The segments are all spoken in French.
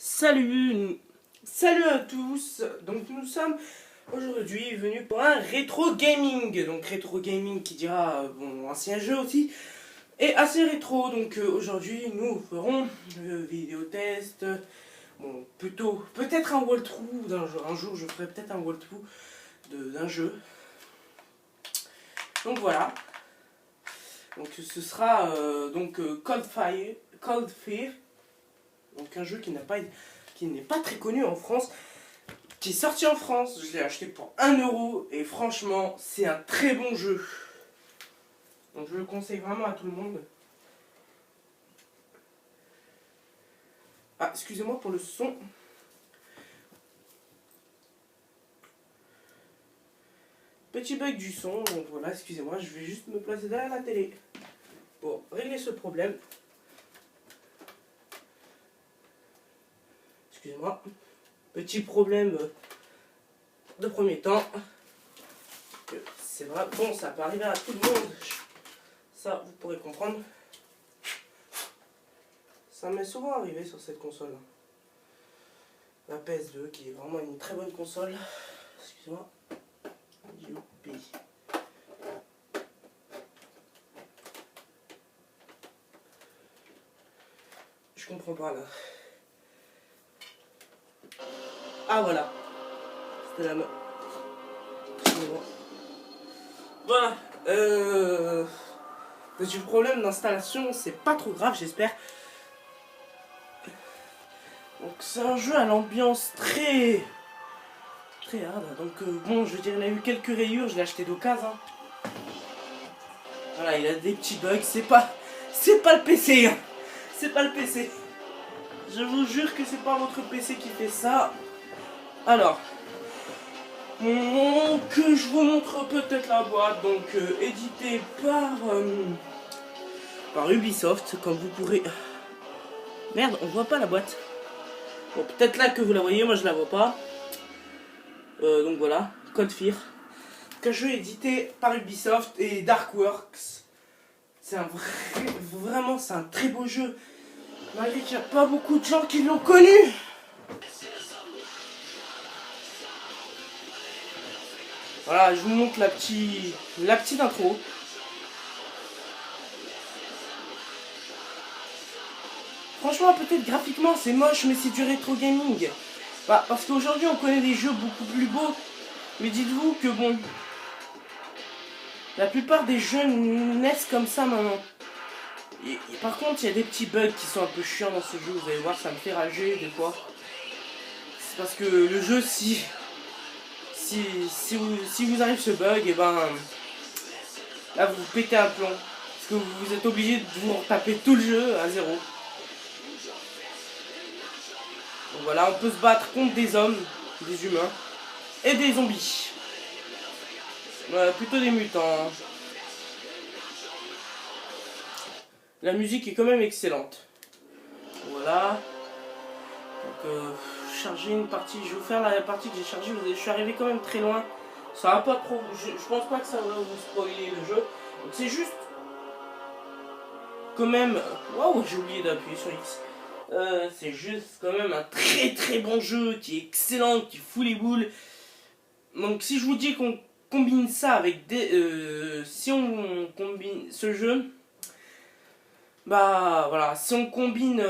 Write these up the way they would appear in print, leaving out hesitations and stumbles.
Salut à tous. Donc nous sommes aujourd'hui venus pour un rétro gaming. Donc rétro gaming qui dira bon ancien jeu aussi et assez rétro. Donc aujourd'hui nous ferons le vidéo test. Bon plutôt peut-être un walkthrough d'un jeu. Un jour je ferai peut-être un walkthrough d'un jeu. Donc voilà. Donc ce sera Cold Fear. Donc un jeu qui n'est pas très connu en France, qui est sorti en France. Je l'ai acheté pour 1 € et franchement c'est un très bon jeu. Donc je le conseille vraiment à tout le monde. Ah, excusez-moi pour le son. Petit bug du son, donc voilà, excusez-moi, je vais juste me placer derrière la télé pour régler ce problème. Excusez-moi. Petit problème de premier temps. C'est vrai, bon, ça peut arriver à tout le monde. Ça, vous pourrez comprendre. Ça m'est souvent arrivé sur cette console. La PS2, qui est vraiment une très bonne console. Excusez-moi. Youpi. Je comprends pas là. Ah voilà. C'était la main. Excusez-moi. Voilà. Petit problème d'installation, c'est pas trop grave, j'espère. Donc c'est un jeu à l'ambiance très hard. Donc bon, je veux dire, il a eu quelques rayures, je l'ai acheté d'occasion. Voilà, il a des petits bugs, c'est pas le PC. Hein. C'est pas le PC. Je vous jure que c'est pas votre PC qui fait ça. Alors, que je vous montre peut-être la boîte. Donc édité par Ubisoft, comme vous pourrez. Merde, on voit pas la boîte. Bon, peut-être là que vous la voyez, moi je la vois pas. Donc voilà, Cold Fear. Un jeu édité par Ubisoft et Darkworks. C'est vraiment c'est un très beau jeu. Malgré qu'il n'y a pas beaucoup de gens qui l'ont connu. Voilà, je vous montre la petite intro. Franchement, peut-être graphiquement c'est moche, mais c'est du rétro gaming. Bah, parce qu'aujourd'hui on connaît des jeux beaucoup plus beaux. Mais dites-vous que bon, la plupart des jeux naissent comme ça maintenant. Et par contre, il y a des petits bugs qui sont un peu chiants dans ce jeu. Vous allez voir, ça me fait rager des fois. C'est parce que le jeu, si vous arrive ce bug, et ben là vous pétez un plomb. Parce que vous êtes obligé de vous retaper tout le jeu à zéro. Donc voilà, on peut se battre contre des hommes, des humains et des zombies. Voilà, plutôt des mutants. La musique est quand même excellente. Voilà. Donc charger une partie, je vais vous faire la partie que j'ai chargée. Je suis arrivé quand même très loin. Ça va pas trop. Je pense pas que ça va vous spoiler le jeu. Donc c'est juste quand même. Waouh, j'ai oublié d'appuyer sur X. C'est juste quand même un très bon jeu qui est excellent, qui fout les boules. Donc si je vous dis qu'on combine ça avec des. Si on combine ce jeu. Bah voilà, si on combine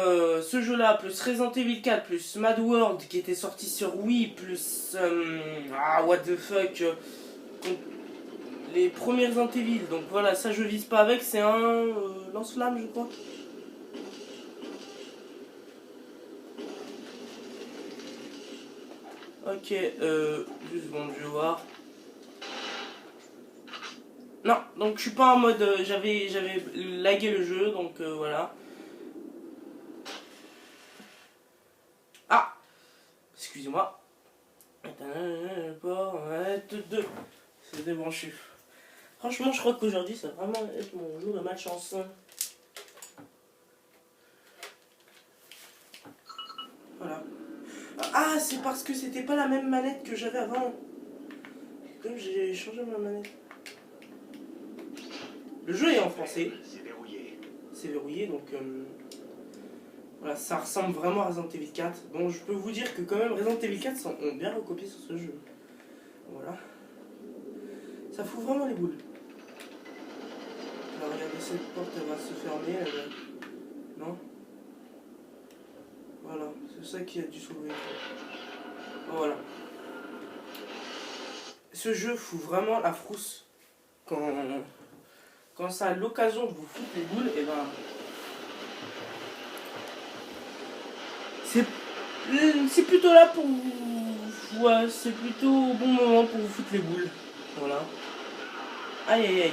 ce jeu là plus Resident Evil 4 plus Mad World qui était sorti sur Wii plus what the fuck les premiers Resident Evil, donc voilà, ça je vise pas avec, c'est un lance-flamme je crois. Ok, 2 secondes, je vais voir. Non, donc je suis pas en mode, j'avais lagué le jeu, donc voilà. Ah, excusez-moi. C'est débranché. Franchement, je crois qu'aujourd'hui, ça va vraiment être mon jour de malchance. Voilà. Ah, c'est parce que c'était pas la même manette que j'avais avant. Comme j'ai changé ma manette. Le jeu est en français. C'est verrouillé, donc Voilà, ça ressemble vraiment à Resident Evil 4. Bon, je peux vous dire que quand même Resident Evil 4 ont bien recopié sur ce jeu. Voilà. Ça fout vraiment les boules. Alors regardez, cette porte, elle va se fermer. Non. Voilà, c'est ça qui a dû sauver. Voilà. Ce jeu fout vraiment la frousse. Quand ça a l'occasion de vous foutre les boules, et ben... C'est plutôt là pour vous... Ouais, c'est plutôt au bon moment pour vous foutre les boules. Voilà. Aïe aïe aïe.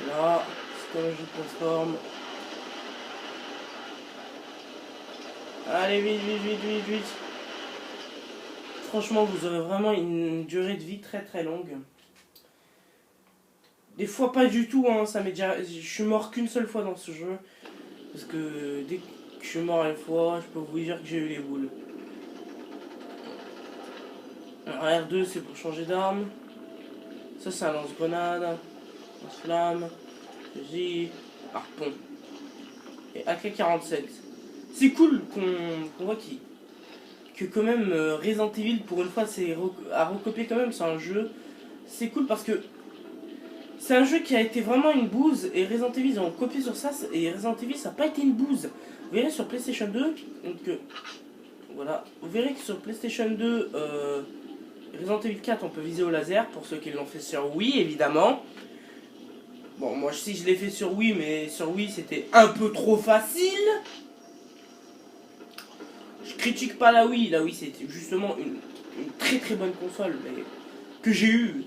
Là, c'est comme je transforme. Allez, vite, vite, vite, vite, vite. Franchement, vous aurez vraiment une durée de vie très très longue. Des fois pas du tout, hein, ça m'est déjà... Je suis mort qu'une seule fois dans ce jeu. Parce que dès que je suis mort une fois, je peux vous dire que j'ai eu les boules. Alors, R2 c'est pour changer d'arme. Ça c'est un lance-grenade. Lance-flamme. Fusil. Harpon. Et AK-47. C'est cool qu'on voit que quand même Resident Evil pour une fois c'est à recopier quand même, c'est un jeu. C'est cool parce que c'est un jeu qui a été vraiment une bouse et Resident Evil ils ont copié sur ça et Resident Evil ça n'a pas été une bouse. Vous verrez sur PlayStation 2, donc voilà, vous verrez que sur PlayStation 2, Resident Evil 4 on peut viser au laser pour ceux qui l'ont fait sur Wii évidemment. Bon moi si je l'ai fait sur Wii mais sur Wii c'était un peu trop facile. Je critique pas la Wii c'était justement une très très bonne console mais que j'ai eue.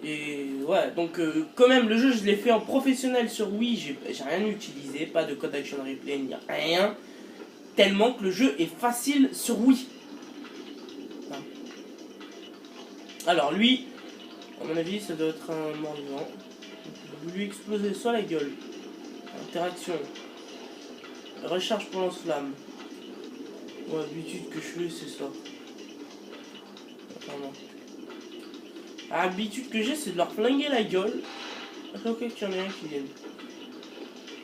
Et ouais, donc quand même le jeu je l'ai fait en professionnel sur Wii, j'ai rien utilisé, pas de code action replay, ni rien. Tellement que le jeu est facile sur Wii. Alors lui, à mon avis ça doit être un mort-vivant. Je vais lui exploser soit la gueule. Interaction. Recharge pour lance-flamme. Ouais, l'habitude que je fais c'est ça. Attends, non. L'habitude que j'ai c'est de leur flinguer la gueule. Ok qu'il y en ait un qui vienne.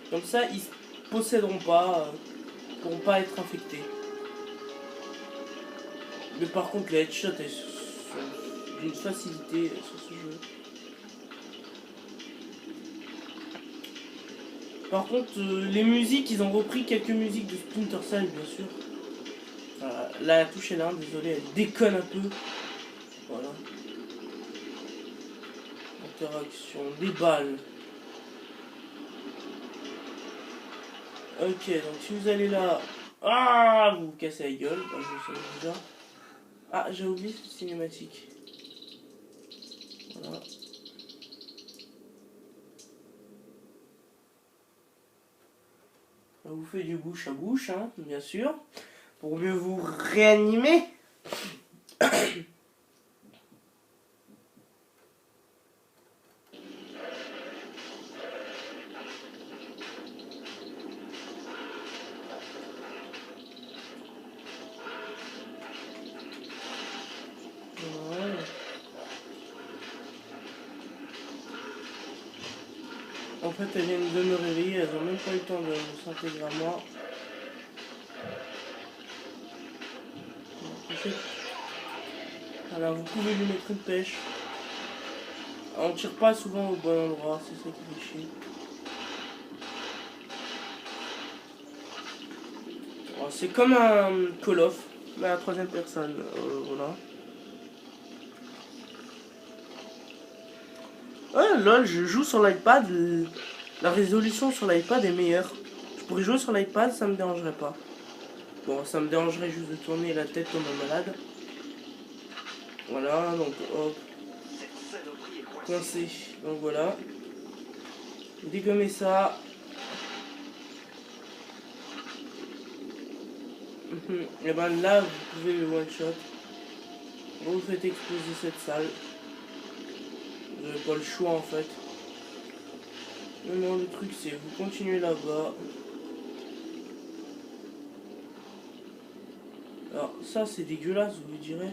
Comme ça ils se posséderont pas, pourront pas être infectés. Mais par contre les headshots sont d'une facilité sur ce jeu. Par contre les musiques, ils ont repris quelques musiques de Splinter Cell bien sûr. Là la touche est là, désolé, elle déconne un peu. Voilà. Interaction, des balles. Ok, donc si vous allez là, ah, vous vous cassez la gueule. Bah, je sais déjà. Ah, j'ai oublié cette cinématique. Voilà. On vous fait du bouche à bouche, hein, bien sûr, pour mieux vous réanimer. En fait, elles viennent de me réveiller, elles n'ont même pas eu le temps de s'intégrer à moi. Alors, vous pouvez lui mettre une pêche. On tire pas souvent au bon endroit, c'est ça qui fait chier. C'est comme un Call of, mais à la troisième personne. Voilà. Ouais, lol, je joue sur l'iPad. La résolution sur l'iPad est meilleure. Je pourrais jouer sur l'iPad, ça me dérangerait pas. Bon, ça me dérangerait juste de tourner la tête comme un malade. Voilà, donc hop. Coincé. Donc voilà. Dégommer ça. Et ben là, vous pouvez le one shot. Vous faites exploser cette salle. Vous n'avez pas le choix en fait. Non, le truc c'est vous continuez là-bas. Alors ça c'est dégueulasse, vous direz.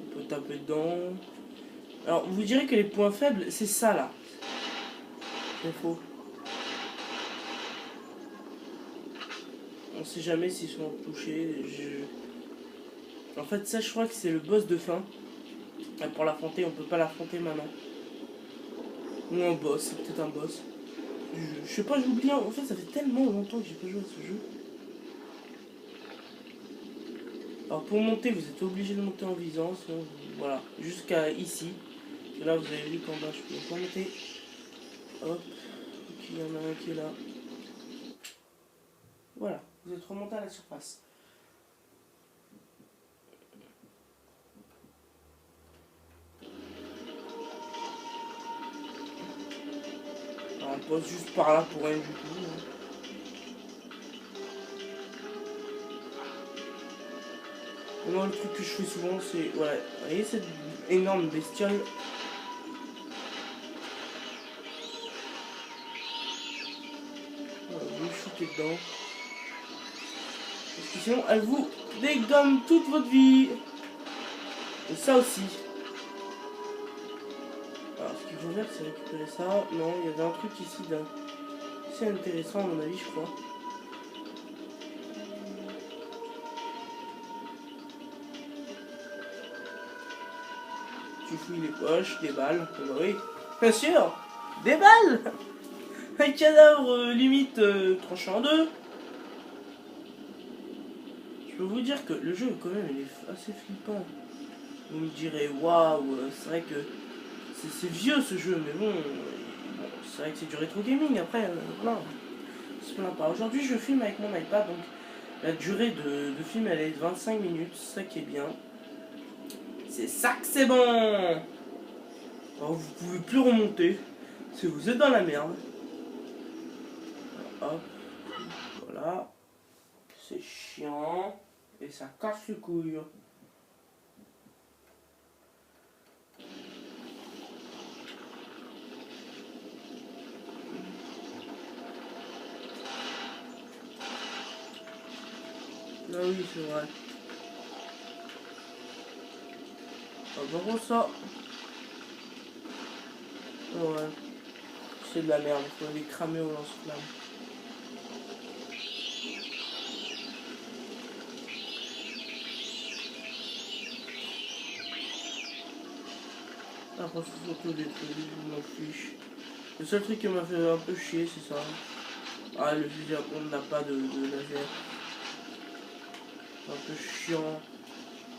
On peut taper dedans. Alors vous direz que les points faibles c'est ça là. C'est faux. On sait jamais s'ils sont touchés. En fait, ça, je crois que c'est le boss de fin. Et pour l'affronter, on peut pas l'affronter maintenant. Ou un boss, c'est peut-être un boss. Je sais pas, j'ai oublié. En fait, ça fait tellement longtemps que j'ai pas joué à ce jeu. Alors pour monter, vous êtes obligé de monter en visant. Sinon, voilà, jusqu'à ici. Et là, vous avez vu qu'en bas, je peux pas monter. Hop. Ok, il y en a un qui est là. Voilà, vous êtes remonté à la surface. Alors, on passe juste par là pour rien du tout. Hein. Moi, le truc que je fais souvent, c'est... Voilà, vous voyez cette énorme bestiole? Voilà, vous shootez dedans. Parce que sinon, elle vous dégomme toute votre vie. Et ça aussi. Alors, ce qu'il faut faire, c'est récupérer ça. Non, il y avait un truc ici c'est intéressant, à mon avis, je crois. Tu fouilles les poches, des balles. Bah oui, bien sûr, des balles. Un cadavre limite tranché en deux. Je peux vous dire que le jeu, quand même, il est assez flippant. Vous me direz, waouh, c'est vrai que c'est vieux ce jeu, mais bon, c'est vrai que c'est du rétro gaming après. Non, c'est pas. Aujourd'hui, je filme avec mon iPad, donc la durée de film, elle est de 25 minutes, c'est ça qui est bien. C'est ça que c'est bon. Alors, vous pouvez plus remonter, si vous êtes dans la merde. Hop, voilà. C'est chiant. Et ça casse le couille. Ah oui, c'est vrai. Ah, par contre, ça. Ouais. C'est de la merde. Il faut les cramer au lance-flamme. Après, faut surtout détruire. Je m'en fiche. Le seul truc qui m'a fait un peu chier, c'est ça. Ah, le fusil à pompe n'a pas de laser. C'est un peu chiant.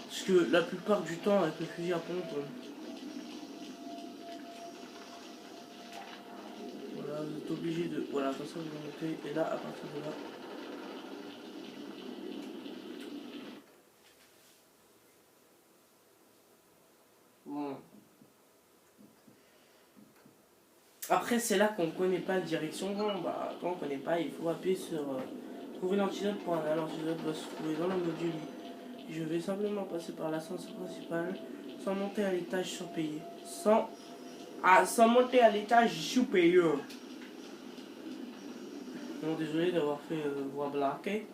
Parce que la plupart du temps, avec le fusil à pompe, voilà, vous êtes obligé de... Voilà, comme ça vous montez. Et là, à partir de là... Bon. Après, c'est là qu'on ne connaît pas la direction. Bah, quand on ne connaît pas, il faut appuyer sur... trouver l'antidote pour un l'antidote doit se trouver dans le module. Je vais simplement passer par l'ascenseur principal sans monter à l'étage surpayé. Sans monter à l'étage supérieur. Bon, désolé d'avoir fait voix blaquée.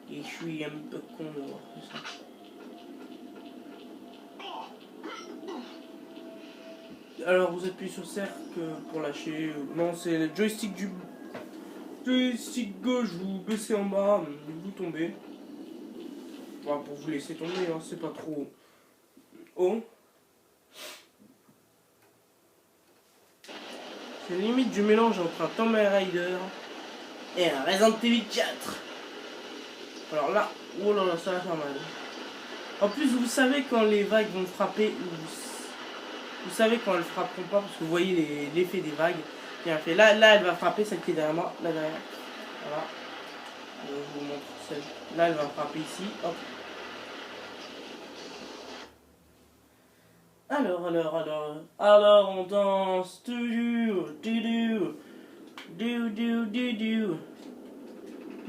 Et je suis un peu con d'avoir fait ça. Alors vous appuyez sur cercle pour lâcher. Non, c'est le joystick du joystick gauche, vous baissez en bas, vous tombez. Enfin, pour vous laisser tomber, hein, c'est pas trop haut. C'est limite du mélange entre un Tomb Raider et un Resident Evil 4. Alors là, oh là là, ça va faire mal. En plus, vous savez quand les vagues vont frapper, vous savez quand elles frapperont pas, parce que vous voyez l'effet des vagues. Bien fait. Là, elle va frapper, celle qui est derrière moi, là derrière. Voilà. Je vous montre celle. Là, elle va frapper ici. Hop. Alors, on danse. Du.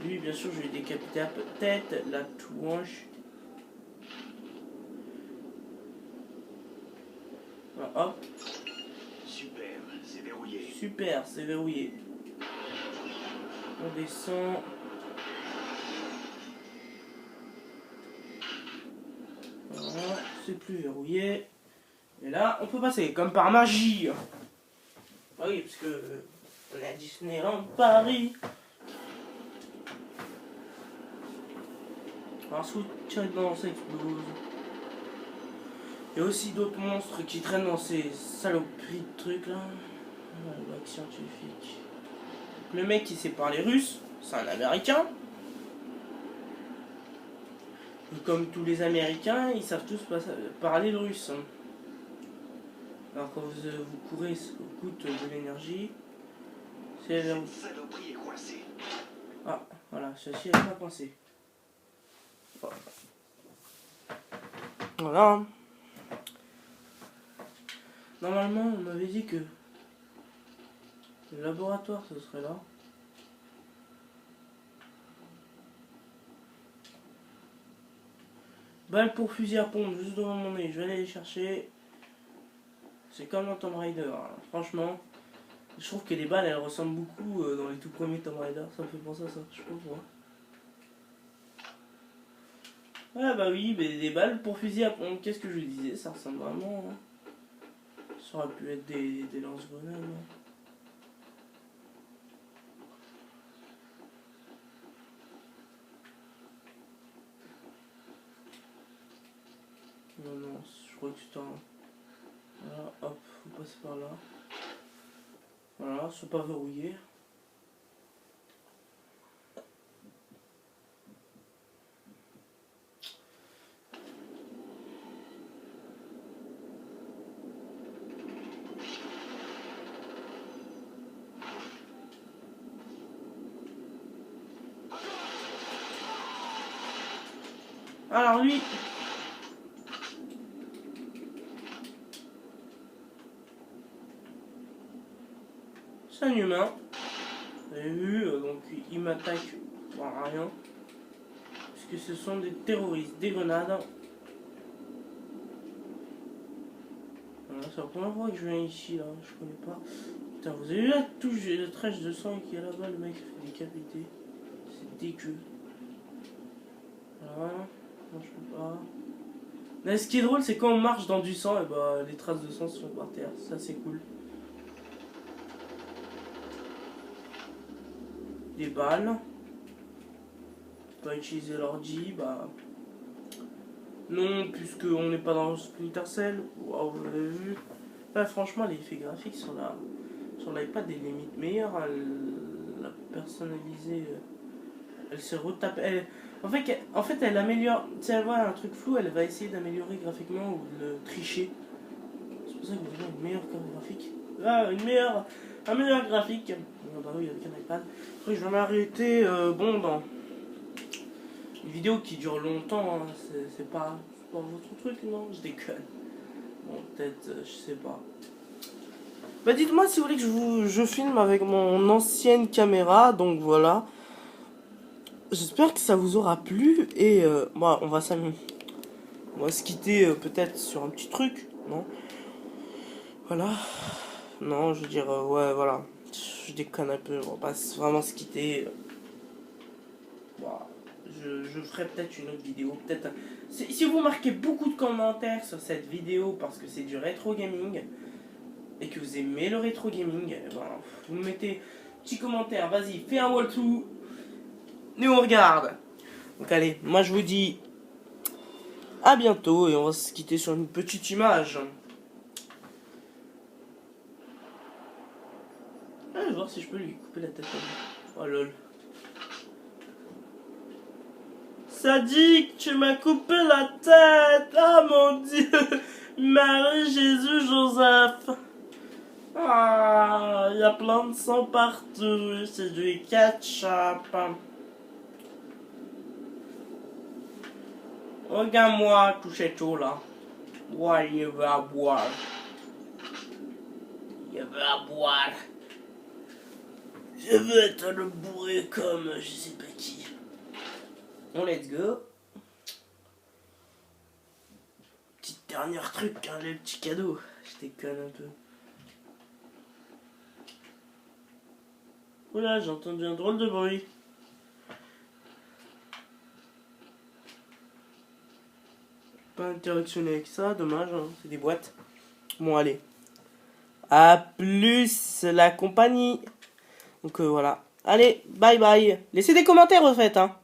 Lui, bien sûr, je vais décapiter la tête, la touche. Voilà, hop. Super, c'est verrouillé. Super, c'est verrouillé. On descend. Voilà, c'est plus verrouillé. Et là, on peut passer, comme par magie. Ah oui, parce que on est à Disneyland Paris. Alors si vous tirez dedans, ça explose. Il y a aussi d'autres monstres qui traînent dans ces saloperies de trucs là. Le bac scientifique. Le mec qui sait parler russe, c'est un américain. Et comme tous les américains, ils savent tous parler le russe. Alors quand vous courez, ça vous coûte de l'énergie. C'est là où... Saloperie est coincée. Ah, voilà, celle-ci elle n'est pas coincée. Voilà. Normalement, on m'avait dit que le laboratoire, ce serait là. Balles pour fusil à pompe, juste devant mon nez. Je vais aller les chercher. C'est comme dans Tomb Raider. Hein. Franchement, je trouve que les balles, elles ressemblent beaucoup dans les tout premiers Tomb Raider. Ça me fait penser à ça, je sais pas pourquoi. Ah bah oui, mais des balles pour fusil à pompe. Qu'est-ce que je disais? Ça ressemble vraiment... Hein. Ça aurait pu être des lance-grenades. Hein. Non, non, je crois que c'est un... Voilà, hop, faut passer par là. Voilà, c'est pas verrouillé. Alors lui... C'est un humain. Vous avez vu, donc il m'attaque pour rien. Parce que ce sont des terroristes, des grenades. Voilà, c'est la première fois que je viens ici, là, je connais pas. Putain, vous avez vu la touche, la trèche de sang qui est là-bas, le mec se fait décapiter. C'est dégueu. Voilà, non, je peux pas. Mais ce qui est drôle, c'est quand on marche dans du sang, et bah les traces de sang sont par terre. Ça, c'est cool. Des balles. Pas utiliser l'ordi, bah. Non, puisque on n'est pas dans Splinter Cell. Waouh, vous l'avez vu. Là, franchement, les effets graphiques sur l'iPad, est limite meilleur. La personnaliser. Elle se retape. En fait, elle améliore. Si elle voit un truc flou, elle va essayer d'améliorer graphiquement ou de le tricher. C'est pour ça que vous avez une meilleure carte graphique. Ah, un meilleur graphique. Oh, bah oui, avec un iPad. Après, je vais m'arrêter. Bon, dans une vidéo qui dure longtemps. Hein, c'est pas votre truc, non? Je déconne. Bon, peut-être, je sais pas. Bah, dites-moi si vous voulez que je filme avec mon ancienne caméra. Donc voilà. J'espère que ça vous aura plu. Et moi, on va se quitter peut-être sur un petit truc, non? Voilà. Non, je veux dire, ouais, voilà. Je déconne un peu, on va pas vraiment se quitter. Voilà. Je ferai peut-être une autre vidéo. Peut-être. Si vous marquez beaucoup de commentaires sur cette vidéo parce que c'est du rétro gaming et que vous aimez le rétro gaming, ben, vous me mettez petit commentaire. Vas-y, fais un wall-to. Nous on regarde. Donc allez, moi je vous dis à bientôt et on va se quitter sur une petite image. Ah, je vais voir si je peux lui couper la tête. Oh lol. Sadique, tu m'as coupé la tête. Ah mon dieu. Marie, Jésus, Joseph. Ah, il y a plein de sang partout. C'est du ketchup. Regarde-moi toucher tout là. Ouais, il veut à boire. Il veut à boire. Je veux être le bourré comme je sais pas qui. Bon, let's go. Petite dernière truc, hein, le petit cadeau. Je déconne un peu. Oula, j'ai entendu un drôle de bruit. Pas interactionné avec ça, dommage, hein, c'est des boîtes. Bon, allez. À plus la compagnie. Donc voilà. Allez, bye bye. Laissez des commentaires au fait, hein.